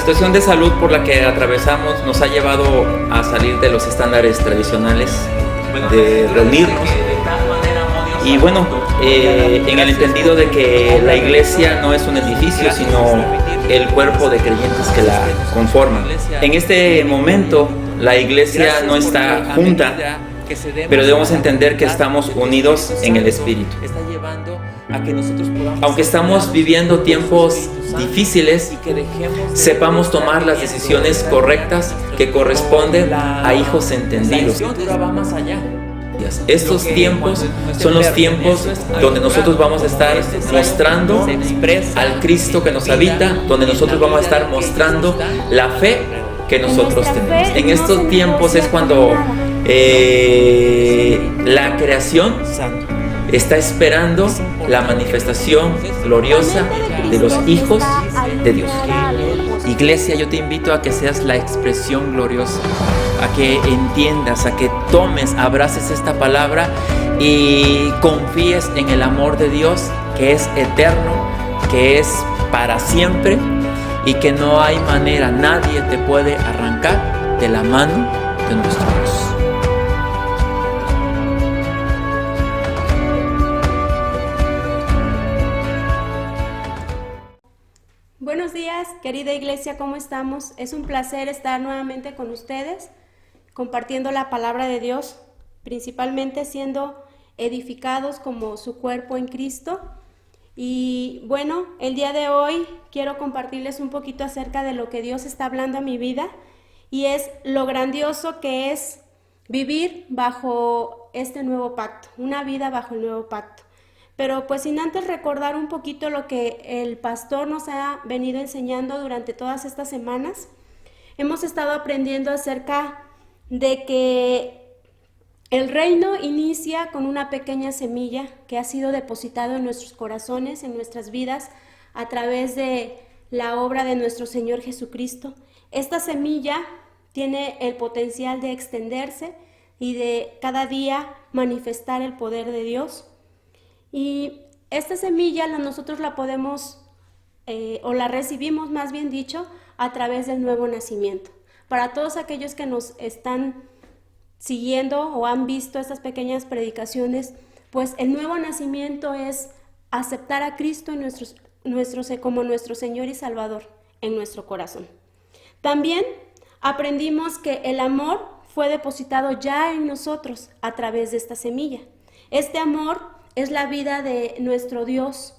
situación de salud por la que atravesamos nos ha llevado a salir de los estándares tradicionales de reunirnos. Y bueno, en el entendido de que la iglesia no es un edificio, sino el cuerpo de creyentes que la conforman. En este momento, la iglesia no está junta, pero debemos entender que estamos unidos en el Espíritu. Aunque estamos viviendo tiempos difíciles, sepamos tomar las decisiones correctas que corresponden a hijos entendidos. Estos tiempos son los tiempos donde nosotros vamos a estar mostrando al Cristo que nos habita, donde nosotros vamos a estar mostrando la fe que nosotros tenemos. En estos tiempos es cuando la creación está esperando la manifestación gloriosa de los hijos de Dios. Iglesia, yo te invito a que seas la expresión gloriosa, a que entiendas, a que tomes, abraces esta palabra y confíes en el amor de Dios, que es eterno, que es para siempre y que no hay manera, nadie te puede arrancar de la mano de nuestro Dios. Buenos días, querida iglesia, ¿cómo estamos? Es un placer estar nuevamente con ustedes, compartiendo la palabra de Dios, principalmente siendo edificados como su cuerpo en Cristo. Y bueno, el día de hoy quiero compartirles un poquito acerca de lo que Dios está hablando a mi vida, y es lo grandioso que es vivir bajo este nuevo pacto, una vida bajo el nuevo pacto. Pero pues sin antes recordar un poquito lo que el pastor nos ha venido enseñando durante todas estas semanas, hemos estado aprendiendo acerca de que el reino inicia con una pequeña semilla que ha sido depositada en nuestros corazones, en nuestras vidas, a través de la obra de nuestro Señor Jesucristo. Esta semilla tiene el potencial de extenderse y de cada día manifestar el poder de Dios. Y esta semilla nosotros la podemos, o la recibimos más bien dicho, a través del nuevo nacimiento. Para todos aquellos que nos están siguiendo o han visto estas pequeñas predicaciones, pues el nuevo nacimiento es aceptar a Cristo como nuestro Señor y Salvador en nuestro corazón. También aprendimos que el amor fue depositado ya en nosotros a través de esta semilla. Este amor es la vida de nuestro Dios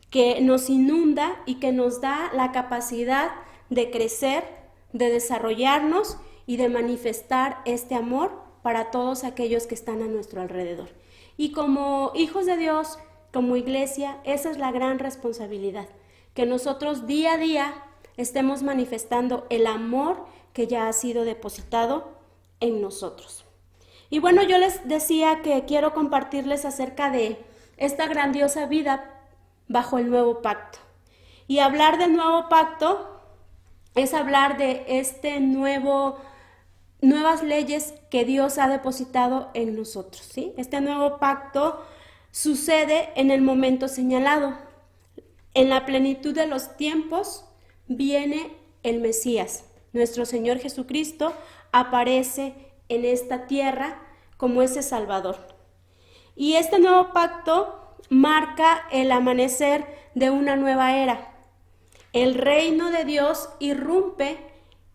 que nos inunda y que nos da la capacidad de crecer, de desarrollarnos y de manifestar este amor para todos aquellos que están a nuestro alrededor. Y como hijos de Dios, como iglesia, esa es la gran responsabilidad, que nosotros día a día estemos manifestando el amor que ya ha sido depositado en nosotros. Y bueno, yo les decía que quiero compartirles acerca de esta grandiosa vida bajo el nuevo pacto. Y hablar del nuevo pacto es hablar de nuevas leyes que Dios ha depositado en nosotros, ¿sí? Este nuevo pacto sucede en el momento señalado. En la plenitud de los tiempos viene el Mesías. Nuestro Señor Jesucristo aparece en esta tierra como ese Salvador. Y este nuevo pacto marca el amanecer de una nueva era. El reino de Dios irrumpe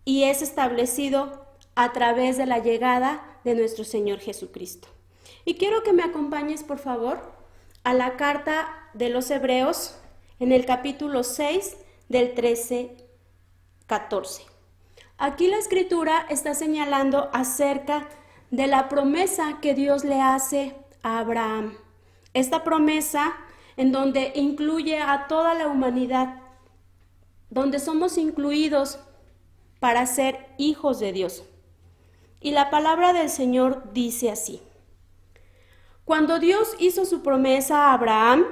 y es establecido a través de la llegada de nuestro Señor Jesucristo. Y quiero que me acompañes, por favor, a la carta de los Hebreos en el capítulo 6 del 13-14. Aquí la Escritura está señalando acerca de la promesa que Dios le hace a Abraham. Esta promesa en donde incluye a toda la humanidad, donde somos incluidos para ser hijos de Dios. Y la palabra del Señor dice así: cuando Dios hizo su promesa a Abraham,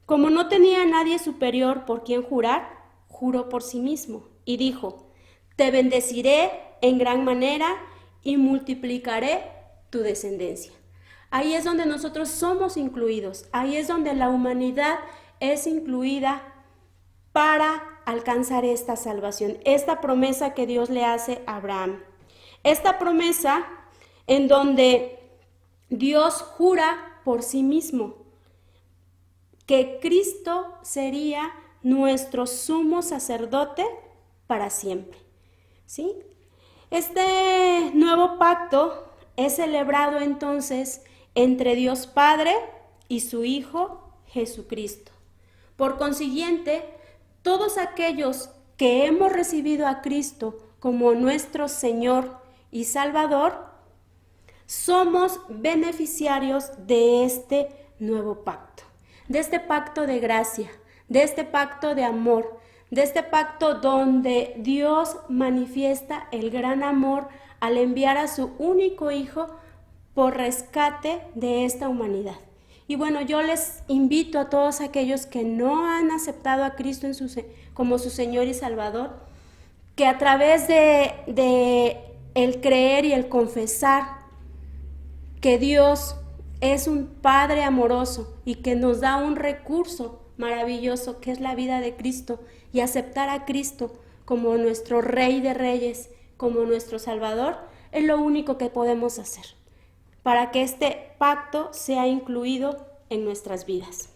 como no tenía a nadie superior por quien jurar, juró por sí mismo y dijo: te bendeciré en gran manera y multiplicaré tu descendencia. Ahí es donde nosotros somos incluidos, ahí es donde la humanidad es incluida para alcanzar esta salvación, esta promesa que Dios le hace a Abraham. Esta promesa en donde Dios jura por sí mismo que Cristo sería nuestro sumo sacerdote para siempre, ¿sí? Este nuevo pacto es celebrado entonces entre Dios Padre y su Hijo Jesucristo. Por consiguiente, todos aquellos que hemos recibido a Cristo como nuestro Señor y Salvador, somos beneficiarios de este nuevo pacto, de este pacto de gracia, de este pacto de amor, de este pacto donde Dios manifiesta el gran amor al enviar a su único Hijo por rescate de esta humanidad. Y bueno, yo les invito a todos aquellos que no han aceptado a Cristo como su Señor y Salvador, que a través de el creer y el confesar que Dios es un Padre amoroso y que nos da un recurso maravilloso que es la vida de Cristo, y aceptar a Cristo como nuestro Rey de Reyes, como nuestro Salvador, es lo único que podemos hacer para que este pacto sea incluido en nuestras vidas.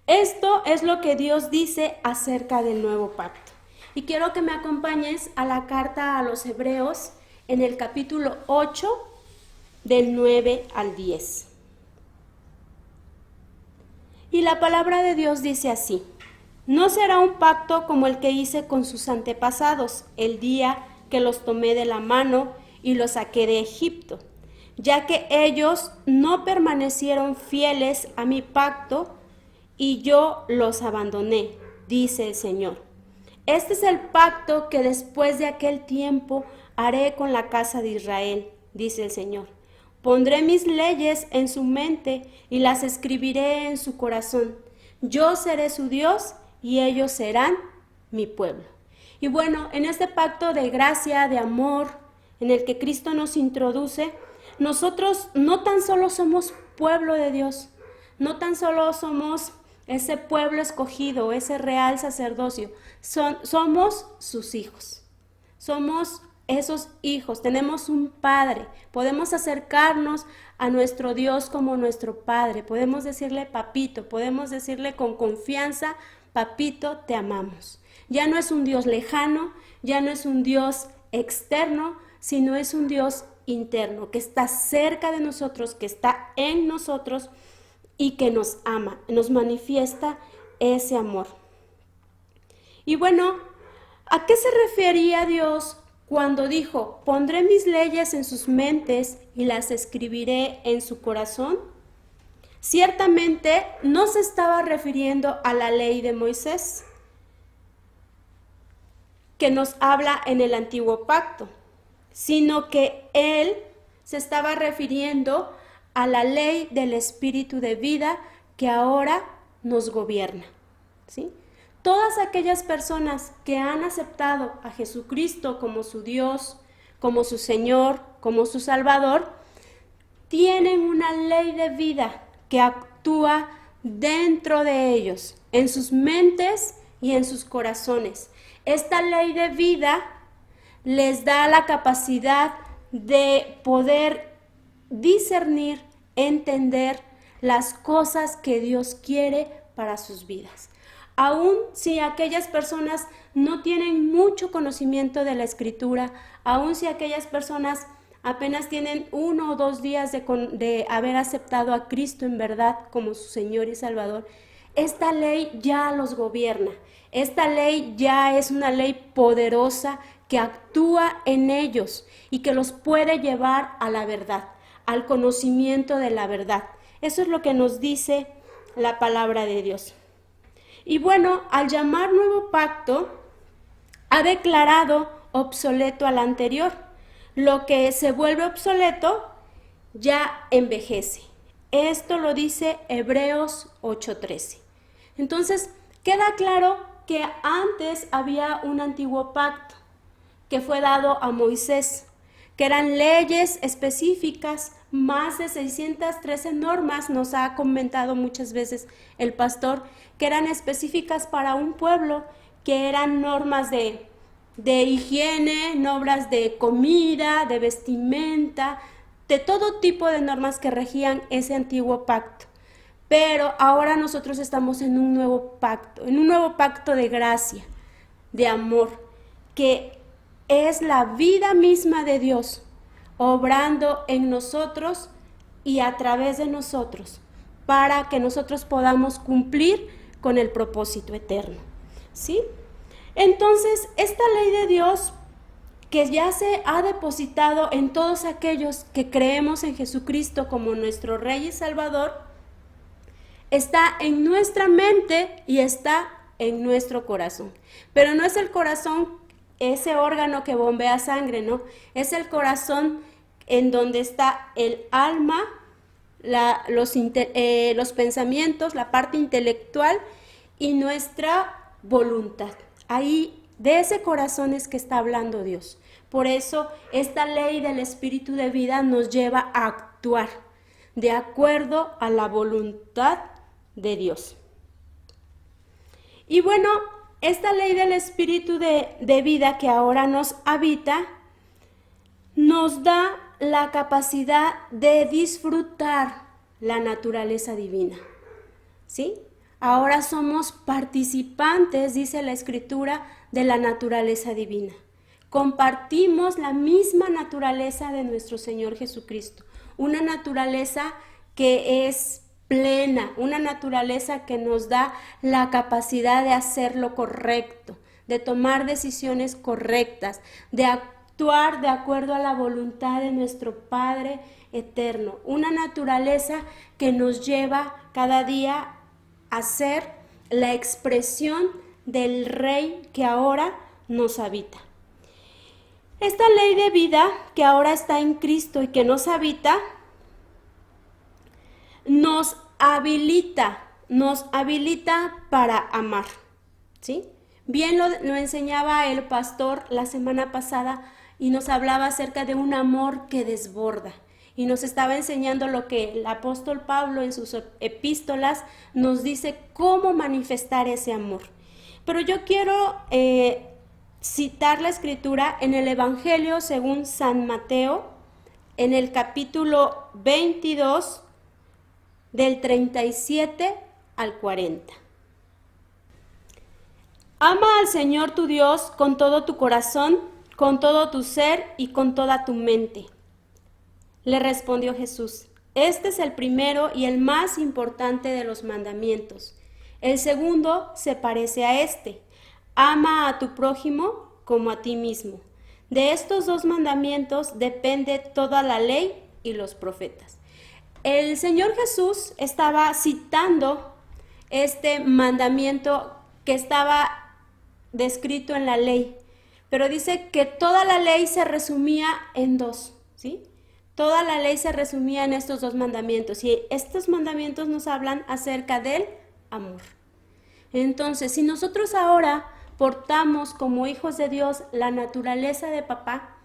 Esto es lo que Dios dice acerca del nuevo pacto. Y quiero que me acompañes a la carta a los Hebreos en el capítulo 8, del 9 al 10. Y la palabra de Dios dice así: no será un pacto como el que hice con sus antepasados el día que los tomé de la mano y los saqué de Egipto, ya que ellos no permanecieron fieles a mi pacto y yo los abandoné, dice el Señor. Este es el pacto que después de aquel tiempo haré con la casa de Israel, dice el Señor. Pondré mis leyes en su mente y las escribiré en su corazón. Yo seré su Dios y ellos serán mi pueblo. Y bueno, en este pacto de gracia, de amor, en el que Cristo nos introduce, nosotros no tan solo somos pueblo de Dios, no tan solo somos ese pueblo escogido, ese real sacerdocio, somos sus hijos, somos esos hijos, tenemos un Padre, podemos acercarnos a nuestro Dios como nuestro Padre, podemos decirle papito, podemos decirle con confianza, papito, te amamos. Ya no es un Dios lejano, ya no es un Dios externo, sino es un Dios interno, que está cerca de nosotros, que está en nosotros y que nos ama, nos manifiesta ese amor. Y bueno, ¿a qué se refería Dios cuando dijo, pondré mis leyes en sus mentes y las escribiré en su corazón? Ciertamente no se estaba refiriendo a la ley de Moisés, que nos habla en el antiguo pacto, sino que él se estaba refiriendo a la ley del Espíritu de vida que ahora nos gobierna, ¿sí? Todas aquellas personas que han aceptado a Jesucristo como su Dios, como su Señor, como su Salvador, tienen una ley de vida que actúa dentro de ellos, en sus mentes y en sus corazones. Esta ley de vida les da la capacidad de poder discernir, entender las cosas que Dios quiere para sus vidas. Aún si aquellas personas no tienen mucho conocimiento de la Escritura, aún si aquellas personas apenas tienen 1 o 2 días de haber aceptado a Cristo en verdad como su Señor y Salvador, esta ley ya los gobierna. Esta ley ya es una ley poderosa que actúa en ellos y que los puede llevar a la verdad, al conocimiento de la verdad. Eso es lo que nos dice la palabra de Dios. Y bueno, al llamar nuevo pacto, ha declarado obsoleto al anterior. Lo que se vuelve obsoleto ya envejece. Esto lo dice Hebreos 8:13. Entonces, queda claro que antes había un antiguo pacto que fue dado a Moisés, que eran leyes específicas, más de 613 normas, nos ha comentado muchas veces el pastor, que eran específicas para un pueblo, que eran normas de higiene, normas de comida, de vestimenta, de todo tipo de normas que regían ese antiguo pacto. Pero ahora nosotros estamos en un nuevo pacto de gracia, de amor, que es la vida misma de Dios, obrando en nosotros y a través de nosotros, para que nosotros podamos cumplir con el propósito eterno, ¿sí? Entonces, esta ley de Dios, que ya se ha depositado en todos aquellos que creemos en Jesucristo como nuestro Rey y Salvador, está en nuestra mente y está en nuestro corazón. Pero no es el corazón, ese órgano que bombea sangre, ¿no? Es el corazón en donde está el alma, los pensamientos, la parte intelectual y nuestra voluntad. Ahí, de ese corazón es que está hablando Dios. Por eso, esta ley del Espíritu de vida nos lleva a actuar de acuerdo a la voluntad de Dios. Y bueno, esta ley del Espíritu de vida que ahora nos habita, nos da la capacidad de disfrutar la naturaleza divina, ¿sí? Ahora somos participantes, dice la Escritura, de la naturaleza divina. Compartimos la misma naturaleza de nuestro Señor Jesucristo, una naturaleza que es plena, una naturaleza que nos da la capacidad de hacer lo correcto, de tomar decisiones correctas, de actuar de acuerdo a la voluntad de nuestro Padre eterno, una naturaleza que nos lleva cada día a ser la expresión del Rey que ahora nos habita. Esta ley de vida que ahora está en Cristo y que nos habita, nos habilita para amar, ¿sí? Bien lo enseñaba el pastor la semana pasada y nos hablaba acerca de un amor que desborda. Y nos estaba enseñando lo que el apóstol Pablo en sus epístolas nos dice cómo manifestar ese amor. Pero yo quiero citar la Escritura en el Evangelio según San Mateo, en el capítulo 22, del 37 al 40. Ama al Señor tu Dios con todo tu corazón, con todo tu ser y con toda tu mente. Le respondió Jesús: este es el primero y el más importante de los mandamientos. El segundo se parece a este: ama a tu prójimo como a ti mismo. De estos dos mandamientos depende toda la ley y los profetas. El Señor Jesús estaba citando este mandamiento que estaba descrito en la ley, pero dice que toda la ley se resumía en dos, ¿sí? Toda la ley se resumía en estos dos mandamientos y estos mandamientos nos hablan acerca del amor. Entonces, si nosotros ahora portamos como hijos de Dios la naturaleza de papá,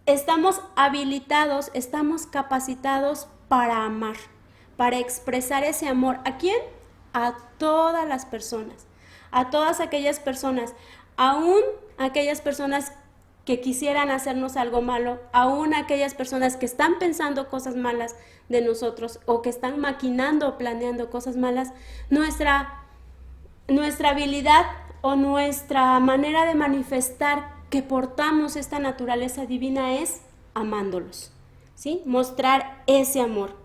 estamos habilitados, estamos capacitados para amar, para expresar ese amor. ¿A quién? A todas las personas, a todas aquellas personas, aún aquellas personas que quisieran hacernos algo malo, aún aquellas personas que están pensando cosas malas de nosotros o que están maquinando o planeando cosas malas. Nuestra habilidad o nuestra manera de manifestar que portamos esta naturaleza divina es amándolos, ¿sí? Mostrar ese amor.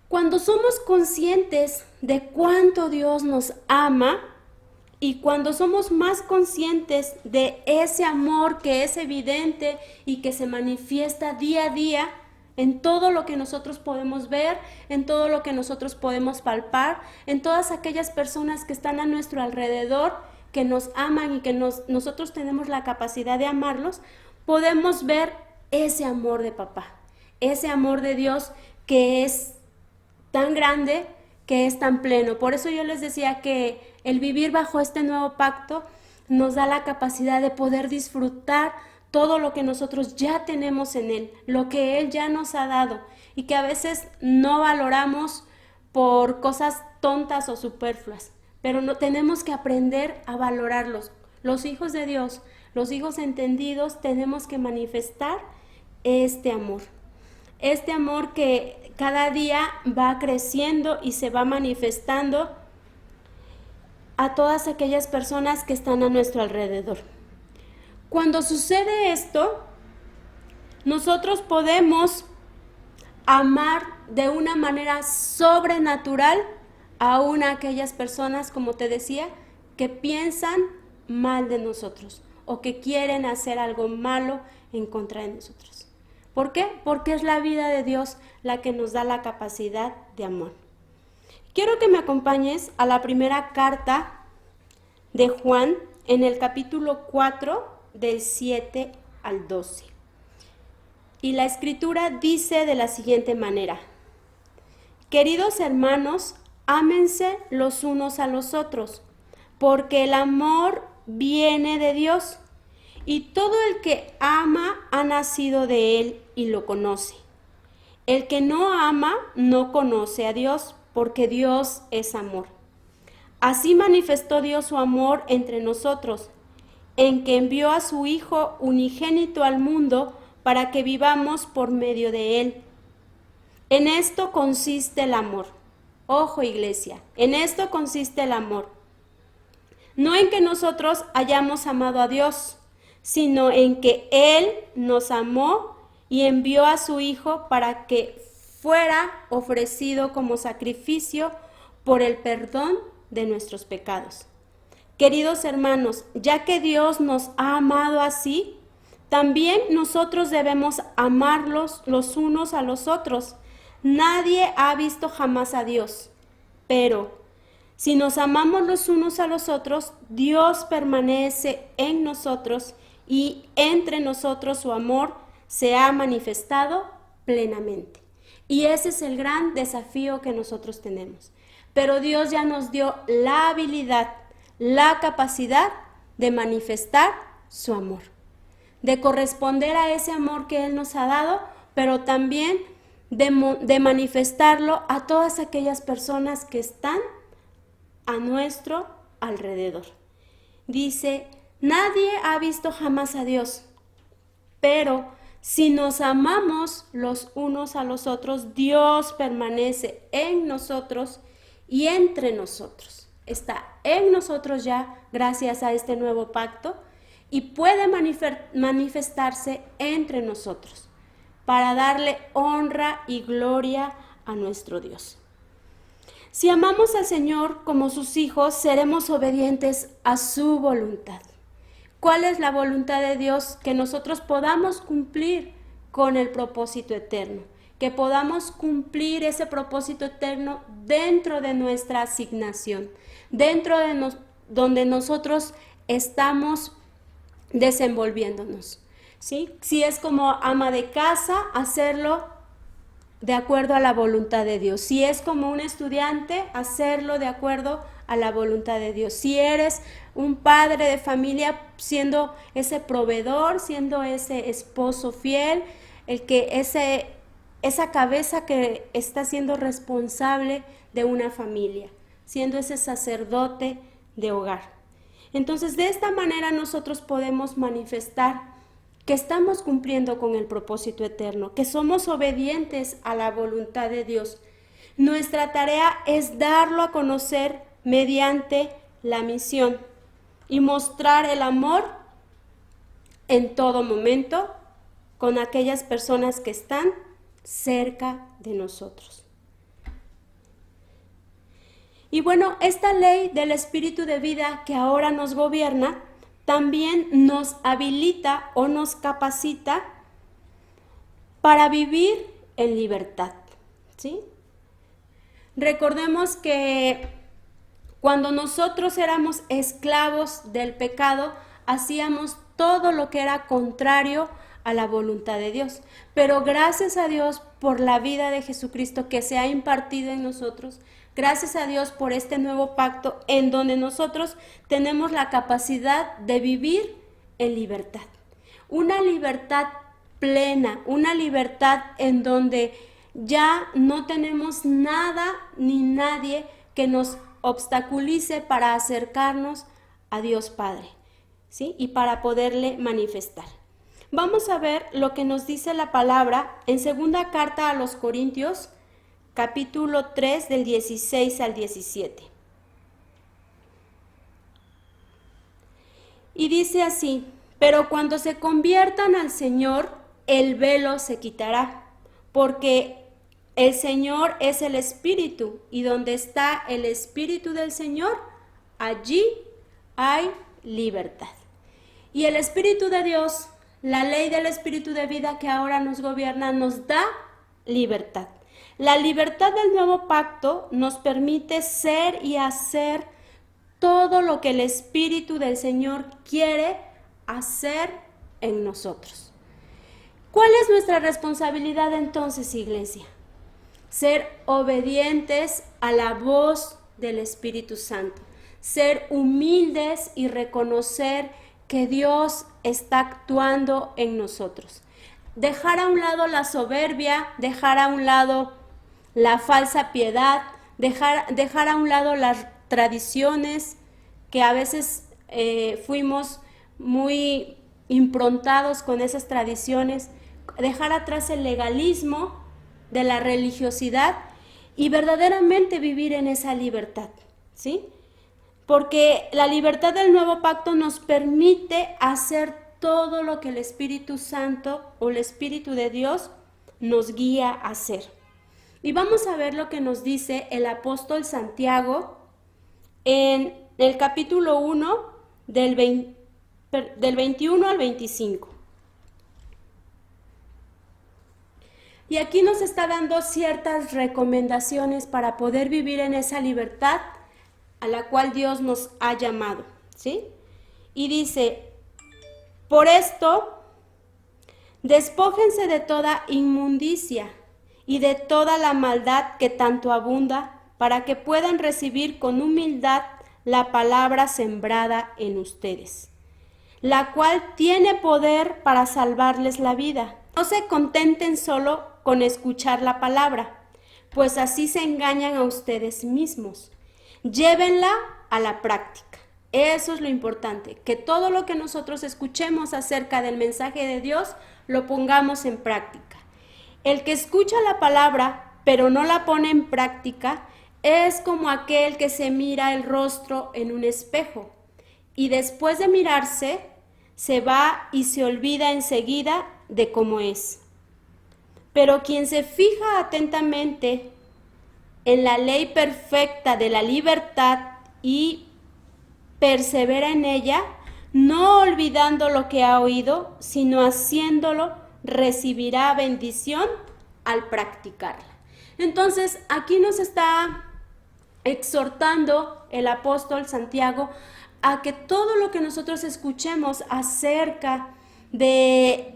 Cuando somos conscientes de cuánto Dios nos ama y cuando somos más conscientes de ese amor que es evidente y que se manifiesta día a día en todo lo que nosotros podemos ver, en todo lo que nosotros podemos palpar, en todas aquellas personas que están a nuestro alrededor, que nos aman y que nosotros tenemos la capacidad de amarlos, podemos ver ese amor de papá, ese amor de Dios que es tan grande, que es tan pleno. Por eso yo les decía que el vivir bajo este nuevo pacto nos da la capacidad de poder disfrutar todo lo que nosotros ya tenemos en Él, lo que Él ya nos ha dado y que a veces no valoramos por cosas tontas o superfluas, pero no tenemos que aprender a valorarlos. Los hijos de Dios, los hijos entendidos, tenemos que manifestar este amor que cada día va creciendo y se va manifestando a todas aquellas personas que están a nuestro alrededor. Cuando sucede esto, nosotros podemos amar de una manera sobrenatural aún a aquellas personas, como te decía, que piensan mal de nosotros o que quieren hacer algo malo en contra de nosotros. ¿Por qué? Porque es la vida de Dios la que nos da la capacidad de amor. Quiero que me acompañes a la primera carta de Juan en el capítulo 4 del 7 al 12. Y la escritura dice de la siguiente manera: queridos hermanos, ámense los unos a los otros, porque el amor viene de Dios, y todo el que ama ha nacido de Él y lo conoce. El que no ama no conoce a Dios, porque Dios es amor. Así manifestó Dios su amor entre nosotros, en que envió a su Hijo unigénito al mundo para que vivamos por medio de Él. En esto consiste el amor. Ojo, iglesia, en esto consiste el amor. No en que nosotros hayamos amado a Dios, sino en que Él nos amó y envió a su Hijo para que fuera ofrecido como sacrificio por el perdón de nuestros pecados. Queridos hermanos, ya que Dios nos ha amado así, también nosotros debemos amarlos los unos a los otros. Nadie ha visto jamás a Dios, pero si nos amamos los unos a los otros, Dios permanece en nosotros y entre nosotros su amor se ha manifestado plenamente. Y ese es el gran desafío que nosotros tenemos. Pero Dios ya nos dio la habilidad, la capacidad de manifestar su amor, de corresponder a ese amor que Él nos ha dado, pero también de manifestarlo a todas aquellas personas que están a nuestro alrededor. Dice: nadie ha visto jamás a Dios, pero si nos amamos los unos a los otros, Dios permanece en nosotros y entre nosotros. Está en nosotros ya gracias a este nuevo pacto y puede manifestarse entre nosotros para darle honra y gloria a nuestro Dios. Si amamos al Señor como sus hijos, seremos obedientes a su voluntad. ¿Cuál es la voluntad de Dios? Que nosotros podamos cumplir con el propósito eterno, que podamos cumplir ese propósito eterno dentro de nuestra asignación, dentro de donde nosotros estamos desenvolviéndonos, ¿sí? Si es como ama de casa, hacerlo de acuerdo a la voluntad de Dios. Si es como un estudiante, hacerlo de acuerdo a la voluntad de Dios. Si eres un padre de familia, siendo ese proveedor, siendo ese esposo fiel, esa cabeza que está siendo responsable de una familia, siendo ese sacerdote de hogar. Entonces, de esta manera nosotros podemos manifestar que estamos cumpliendo con el propósito eterno, que somos obedientes a la voluntad de Dios. Nuestra tarea es darlo a conocer mediante la misión y mostrar el amor en todo momento con aquellas personas que están cerca de nosotros. Y bueno, esta ley del espíritu de vida que ahora nos gobierna también nos habilita o nos capacita para vivir en libertad, ¿sí? Recordemos que cuando nosotros éramos esclavos del pecado, hacíamos todo lo que era contrario a la voluntad de Dios. Pero gracias a Dios por la vida de Jesucristo que se ha impartido en nosotros, gracias a Dios por este nuevo pacto en donde nosotros tenemos la capacidad de vivir en libertad. una libertad plena, una libertad en donde ya no tenemos nada ni nadie que nos obstaculice para acercarnos a Dios Padre, ¿sí? Y para poderle manifestar. Vamos a ver lo que nos dice la palabra en segunda carta a los Corintios, capítulo 3, del 16 al 17. Y dice así: pero cuando se conviertan al Señor, el velo se quitará, porque el Señor es el Espíritu, y donde está el Espíritu del Señor, allí hay libertad. Y el Espíritu de Dios, la ley del Espíritu de vida que ahora nos gobierna, nos da libertad. La libertad del nuevo pacto nos permite ser y hacer todo lo que el Espíritu del Señor quiere hacer en nosotros. ¿Cuál es nuestra responsabilidad entonces, iglesia? Ser obedientes a la voz del Espíritu Santo, ser humildes y reconocer que Dios está actuando en nosotros. Dejar a un lado la soberbia, dejar a un lado la falsa piedad, dejar a un lado las tradiciones que a veces fuimos muy improntados con esas tradiciones, dejar atrás el legalismo de la religiosidad y verdaderamente vivir en esa libertad, ¿sí? Porque la libertad del nuevo pacto nos permite hacer todo lo que el Espíritu Santo o el Espíritu de Dios nos guía a hacer. Y vamos a ver lo que nos dice el apóstol Santiago en el capítulo 1 del 21 al 25. Y aquí nos está dando ciertas recomendaciones para poder vivir en esa libertad a la cual Dios nos ha llamado, ¿sí? Y dice: por esto, despójense de toda inmundicia y de toda la maldad que tanto abunda, para que puedan recibir con humildad la palabra sembrada en ustedes, la cual tiene poder para salvarles la vida. No se contenten solo con escuchar la palabra, pues así se engañan a ustedes mismos. Llévenla a la práctica. Eso es lo importante, que todo lo que nosotros escuchemos acerca del mensaje de Dios lo pongamos en práctica. El que escucha la palabra pero no la pone en práctica es como aquel que se mira el rostro en un espejo y después de mirarse se va y se olvida enseguida de cómo es. Pero quien se fija atentamente en la ley perfecta de la libertad y persevera en ella, no olvidando lo que ha oído, sino haciéndolo, recibirá bendición al practicarla. Entonces, aquí nos está exhortando el apóstol Santiago a que todo lo que nosotros escuchemos acerca de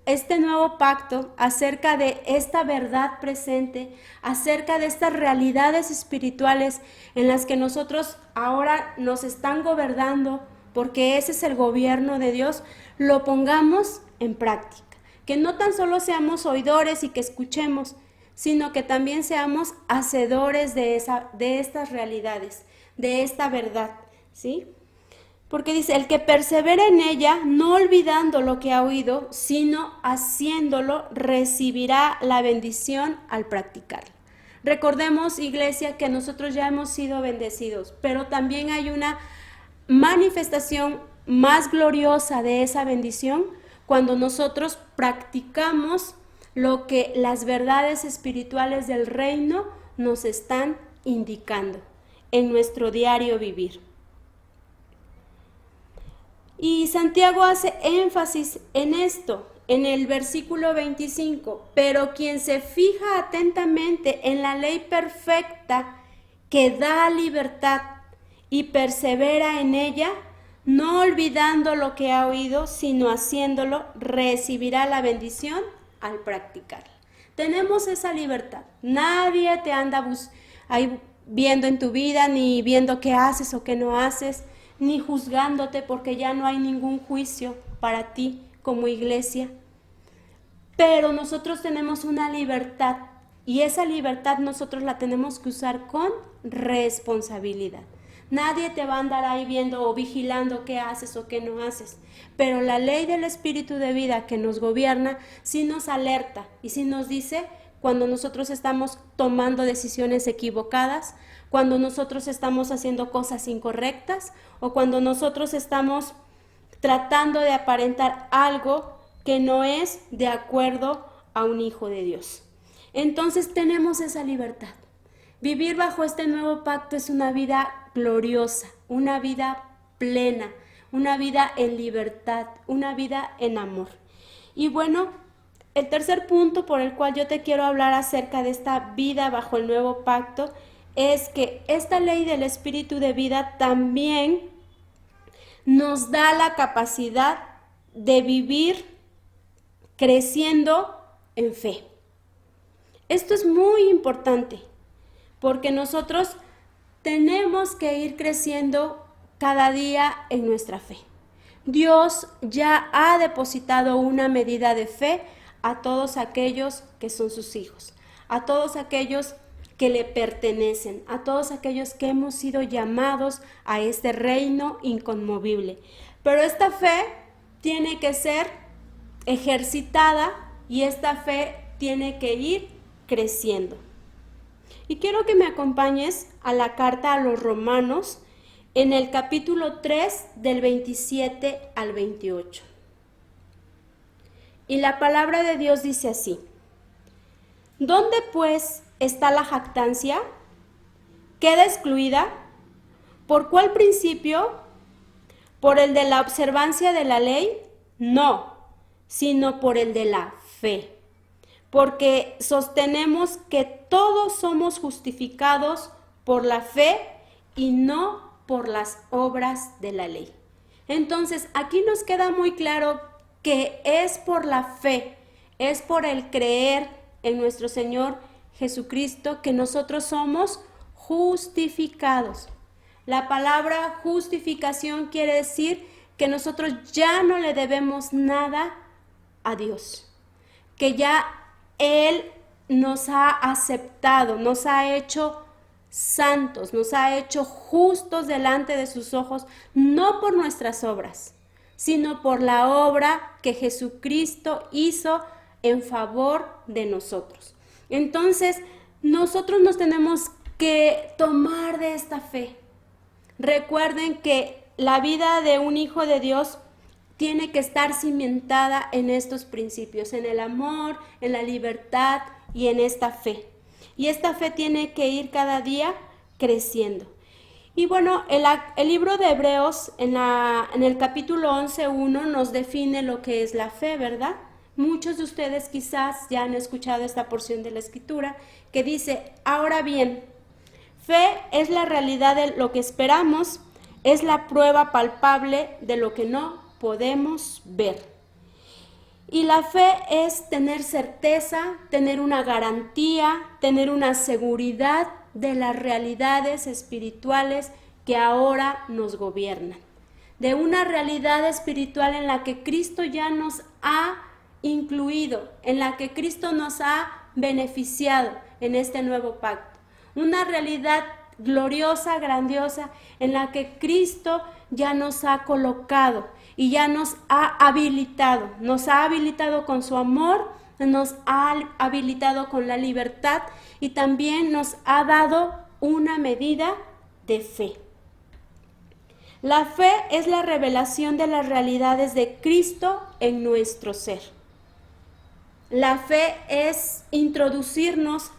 este nuevo pacto, acerca de esta verdad presente, acerca de estas realidades espirituales en las que nosotros ahora nos están gobernando, porque ese es el gobierno de Dios, lo pongamos en práctica. Que no tan solo seamos oidores y que escuchemos, sino que también seamos hacedores de estas realidades, de esta verdad, ¿sí? Porque dice: el que persevera en ella, no olvidando lo que ha oído, sino haciéndolo, recibirá la bendición al practicarlo. Recordemos, iglesia, que nosotros ya hemos sido bendecidos, pero también hay una manifestación más gloriosa de esa bendición cuando nosotros practicamos lo que las verdades espirituales del reino nos están indicando en nuestro diario vivir. Y Santiago hace énfasis en esto, en el versículo 25, pero quien se fija atentamente en la ley perfecta que da libertad y persevera en ella, no olvidando lo que ha oído, sino haciéndolo, recibirá la bendición al practicarla. Tenemos esa libertad. Nadie te anda ahí viendo en tu vida, ni viendo qué haces o qué no haces, ni juzgándote, porque ya no hay ningún juicio para ti como iglesia. Pero nosotros tenemos una libertad y esa libertad nosotros la tenemos que usar con responsabilidad. Nadie te va a andar ahí viendo o vigilando qué haces o qué no haces. Pero la ley del espíritu de vida que nos gobierna sí nos alerta y sí nos dice cuando nosotros estamos tomando decisiones equivocadas, cuando nosotros estamos haciendo cosas incorrectas o cuando nosotros estamos tratando de aparentar algo que no es de acuerdo a un hijo de Dios. Entonces tenemos esa libertad. Vivir bajo este nuevo pacto es una vida gloriosa, una vida plena, una vida en libertad, una vida en amor. Y bueno, el tercer punto por el cual yo te quiero hablar acerca de esta vida bajo el nuevo pacto es que esta ley del espíritu de vida también nos da la capacidad de vivir creciendo en fe. Esto es muy importante porque nosotros tenemos que ir creciendo cada día en nuestra fe. Dios ya ha depositado una medida de fe a todos aquellos que son sus hijos, a todos aquellos que le pertenecen, a todos aquellos que hemos sido llamados a este reino inconmovible. Pero esta fe tiene que ser ejercitada y esta fe tiene que ir creciendo. Y quiero que me acompañes a la carta a los Romanos en el capítulo 3 del 27 al 28. Y la palabra de Dios dice así: ¿Dónde pues está la jactancia? ¿Queda excluida? ¿Por cuál principio? ¿Por el de la observancia de la ley? No, sino por el de la fe. Porque sostenemos que todos somos justificados por la fe y no por las obras de la ley. Entonces, aquí nos queda muy claro que es por la fe, es por el creer en nuestro Señor Jesucristo que nosotros somos justificados. La palabra justificación quiere decir que nosotros ya no le debemos nada a Dios, que ya Él nos ha aceptado, nos ha hecho santos, nos ha hecho justos delante de sus ojos, no por nuestras obras, sino por la obra que Jesucristo hizo en favor de nosotros. Entonces, nosotros nos tenemos que tomar de esta fe. Recuerden que la vida de un hijo de Dios tiene que estar cimentada en estos principios, en el amor, en la libertad y en esta fe. Y esta fe tiene que ir cada día creciendo. Y bueno, el libro de Hebreos en el capítulo 11:1 nos define lo que es la fe, ¿verdad? Muchos de ustedes quizás ya han escuchado esta porción de la escritura que dice: ahora bien, fe es la realidad de lo que esperamos, es la prueba palpable de lo que no podemos ver. Y la fe es tener certeza, tener una garantía, tener una seguridad de las realidades espirituales que ahora nos gobiernan. De una realidad espiritual en la que Cristo ya nos ha incluido, en la que Cristo nos ha beneficiado en este nuevo pacto. Una realidad gloriosa, grandiosa, en la que Cristo ya nos ha colocado y ya nos ha habilitado con su amor, nos ha habilitado con la libertad y también nos ha dado una medida de fe. La fe es la revelación de las realidades de Cristo en nuestro ser. La fe es introducirnos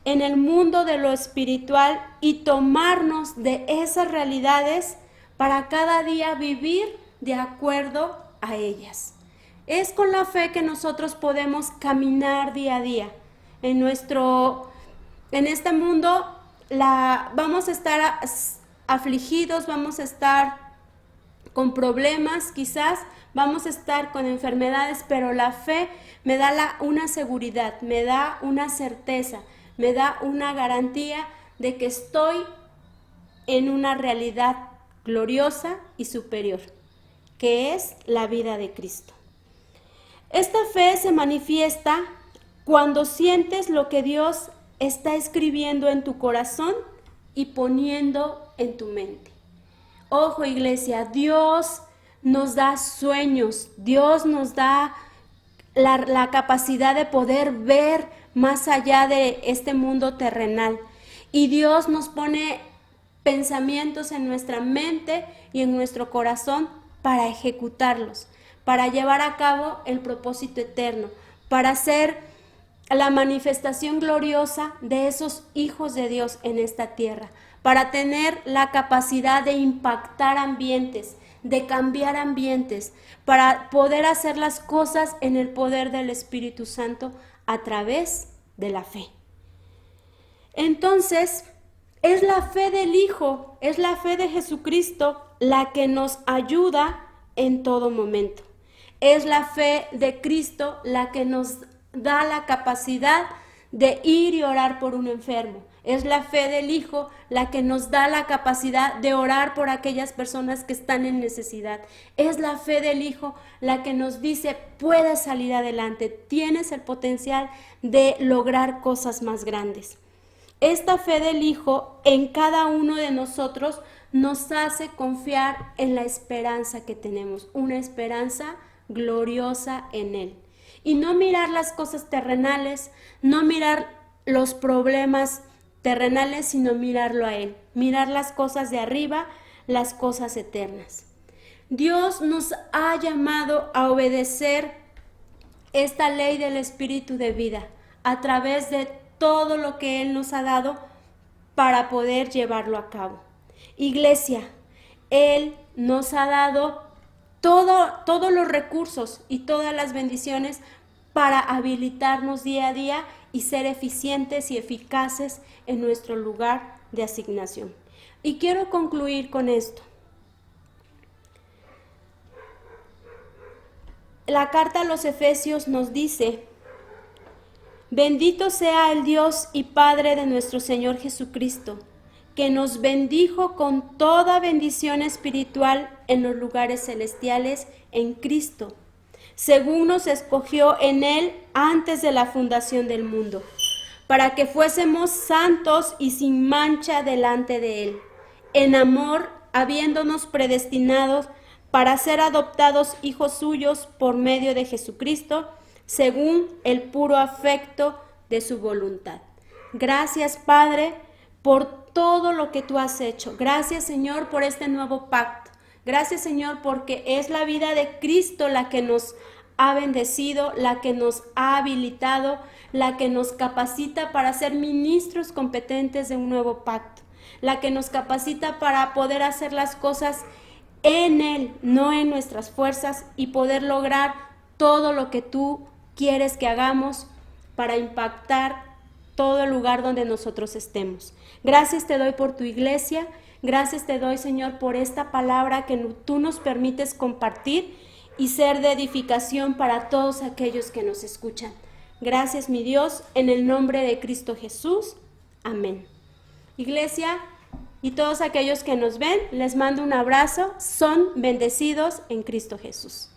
en el mundo de lo espiritual y tomarnos de esas realidades para cada día vivir de acuerdo a ellas. Es con la fe que nosotros podemos caminar día a día. En este mundo vamos a estar afligidos, vamos a estar con problemas quizás, vamos a estar con enfermedades, pero la fe me da una seguridad, me da una certeza, me da una garantía de que estoy en una realidad gloriosa y superior. que es la vida de Cristo. Esta fe se manifiesta cuando sientes lo que Dios está escribiendo en tu corazón y poniendo en tu mente. Ojo, iglesia, Dios nos da sueños, Dios nos da la capacidad de poder ver más allá de este mundo terrenal. Y Dios nos pone pensamientos en nuestra mente y en nuestro corazón para ejecutarlos, para llevar a cabo el propósito eterno, para hacer la manifestación gloriosa de esos hijos de Dios en esta tierra, para tener la capacidad de impactar ambientes, de cambiar ambientes, para poder hacer las cosas en el poder del Espíritu Santo a través de la fe. Entonces, es la fe del Hijo, es la fe de Jesucristo la que nos ayuda en todo momento. Es la fe de Cristo la que nos da la capacidad de ir y orar por un enfermo. Es la fe del Hijo la que nos da la capacidad de orar por aquellas personas que están en necesidad. Es la fe del Hijo la que nos dice, puedes salir adelante, tienes el potencial de lograr cosas más grandes. Esta fe del Hijo en cada uno de nosotros nos hace confiar en la esperanza que tenemos, una esperanza gloriosa en Él. Y no mirar las cosas terrenales, no mirar los problemas terrenales, sino mirarlo a Él, mirar las cosas de arriba, las cosas eternas. Dios nos ha llamado a obedecer esta ley del Espíritu de vida a través de todo lo que Él nos ha dado para poder llevarlo a cabo. Iglesia, Él nos ha dado todos los recursos y todas las bendiciones para habilitarnos día a día y ser eficientes y eficaces en nuestro lugar de asignación. Y quiero concluir con esto. La carta a los Efesios nos dice: bendito sea el Dios y Padre de nuestro Señor Jesucristo, que nos bendijo con toda bendición espiritual en los lugares celestiales en Cristo, según nos escogió en Él antes de la fundación del mundo, para que fuésemos santos y sin mancha delante de Él, en amor, habiéndonos predestinados para ser adoptados hijos suyos por medio de Jesucristo, según el puro afecto de su voluntad. Gracias, Padre, por todo lo que tú has hecho. Gracias, Señor, por este nuevo pacto. Gracias, Señor, porque es la vida de Cristo la que nos ha bendecido, la que nos ha habilitado, la que nos capacita para ser ministros competentes de un nuevo pacto, la que nos capacita para poder hacer las cosas en Él, no en nuestras fuerzas, y poder lograr todo lo que tú quieres que hagamos para impactar todo el lugar donde nosotros estemos. Gracias te doy por tu iglesia, gracias te doy, Señor, por esta palabra que tú nos permites compartir y ser de edificación para todos aquellos que nos escuchan. Gracias, mi Dios, en el nombre de Cristo Jesús. Amén. Iglesia y todos aquellos que nos ven, les mando un abrazo. Son bendecidos en Cristo Jesús.